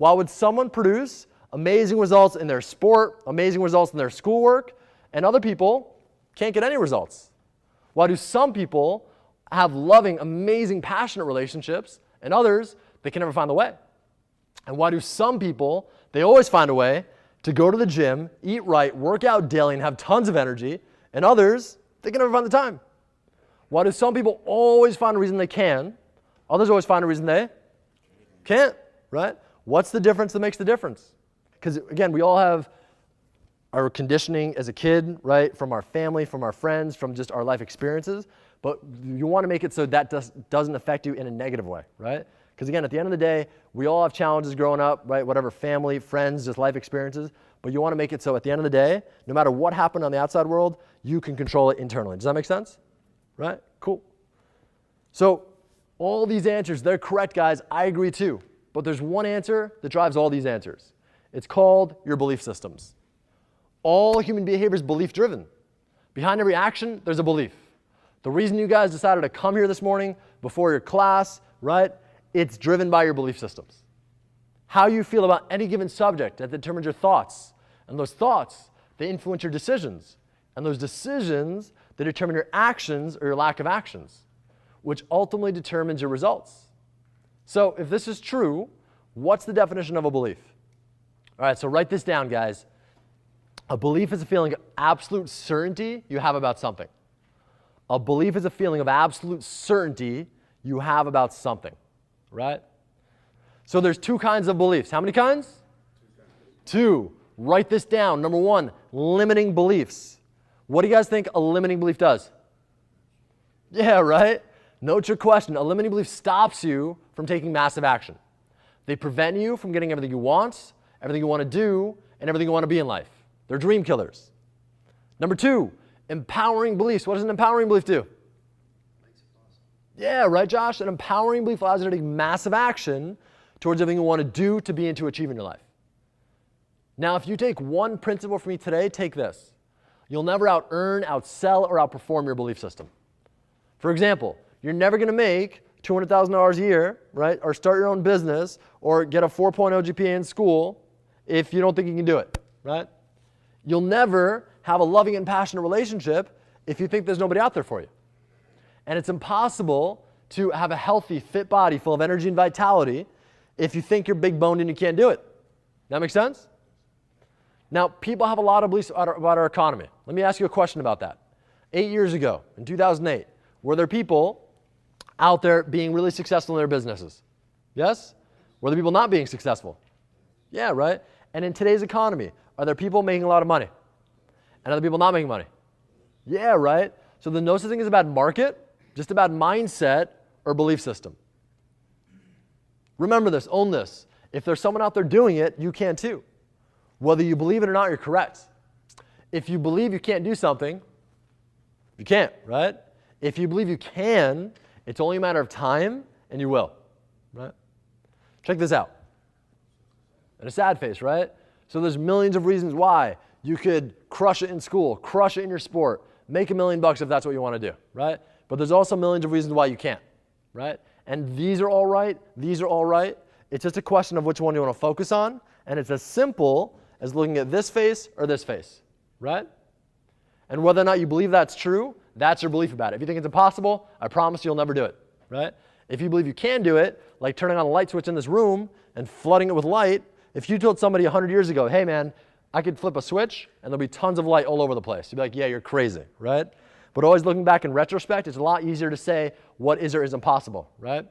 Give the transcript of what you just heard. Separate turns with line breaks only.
Why would someone produce amazing results in their sport, amazing results in their schoolwork, and other people can't get any results? Why do some people have loving, amazing, passionate relationships, and others, they can never find the way? And why do some people, they always find a way to go to the gym, eat right, work out daily, and have tons of energy, and others, they can never find the time? Why do some people always find a reason they can, others always find a reason they can't, right? What's the difference that makes the difference? Because again, we all have our conditioning as a kid, right? From our family, from our friends, from just our life experiences. But you want to make it so that doesn't affect you in a negative way, right? Because again, at the end of the day, we all have challenges growing up, right? Whatever, family, friends, just life experiences. But you want to make it so at the end of the day, no matter what happened on the outside world, you can control it internally. Does that make sense? Right? Cool. So all these answers, they're correct, guys. I agree too. But there's one answer that drives all these answers. It's called your belief systems. All human behavior is belief-driven. Behind every action, there's a belief. The reason you guys decided to come here this morning before your class, right? It's driven by your belief systems. How you feel about any given subject that determines your thoughts. And those thoughts, they influence your decisions. And those decisions, they determine your actions or your lack of actions, which ultimately determines your results. So if this is true, what's the definition of a belief? All right, so write this down, guys. A belief is a feeling of absolute certainty you have about something. A belief is a feeling of absolute certainty you have about something, right? So there's two kinds of beliefs. How many kinds? Two. Write this down. Number one, limiting beliefs. What do you guys think a limiting belief does? Yeah, right? Note your question. A limiting belief stops you from taking massive action. They prevent you from getting everything you want, everything you want to do, and everything you want to be in life. They're dream killers. Number two, empowering beliefs. What does an empowering belief do?
Makes it possible.
Yeah, right, Josh? An empowering belief allows you to take massive action towards everything you want to do, to be, and to achieve in your life. Now, if you take one principle from me today, take this. You'll never out-earn, outsell, or outperform your belief system. For example, you're never going to make $200,000 a year, right? Or start your own business, or get a 4.0 GPA in school if you don't think you can do it, right? You'll never have a loving and passionate relationship if you think there's nobody out there for you. And it's impossible to have a healthy, fit body full of energy and vitality if you think you're big boned and you can't do it. That make sense? Now, people have a lot of beliefs about our economy. Let me ask you a question about that. 8 years ago, in 2008, were there people out there being really successful in their businesses? Yes? Were there people not being successful? Yeah, right? And in today's economy, are there people making a lot of money? And other people not making money? Yeah, right? So the no such thing as a bad market, just a bad mindset or belief system. Remember this, own this. If there's someone out there doing it, you can too. Whether you believe it or not, you're correct. If you believe you can't do something, you can't, right? If you believe you can, it's only a matter of time, and you will, right? Check this out. And a sad face, right? So there's millions of reasons why you could crush it in school, crush it in your sport, make $1 million if that's what you want to do, right? But there's also millions of reasons why you can't, right? And these are all right, these are all right. It's just a question of which one you want to focus on, and it's as simple as looking at this face or this face, right? And whether or not you believe that's true, that's your belief about it. If you think it's impossible, I promise you'll never do it, right? If you believe you can do it, like turning on a light switch in this room and flooding it with light, if you told somebody 100 years ago, hey man, I could flip a switch and there'll be tons of light all over the place. You'd be like, yeah, you're crazy, right? But always looking back in retrospect, it's a lot easier to say what is or isn't possible, right?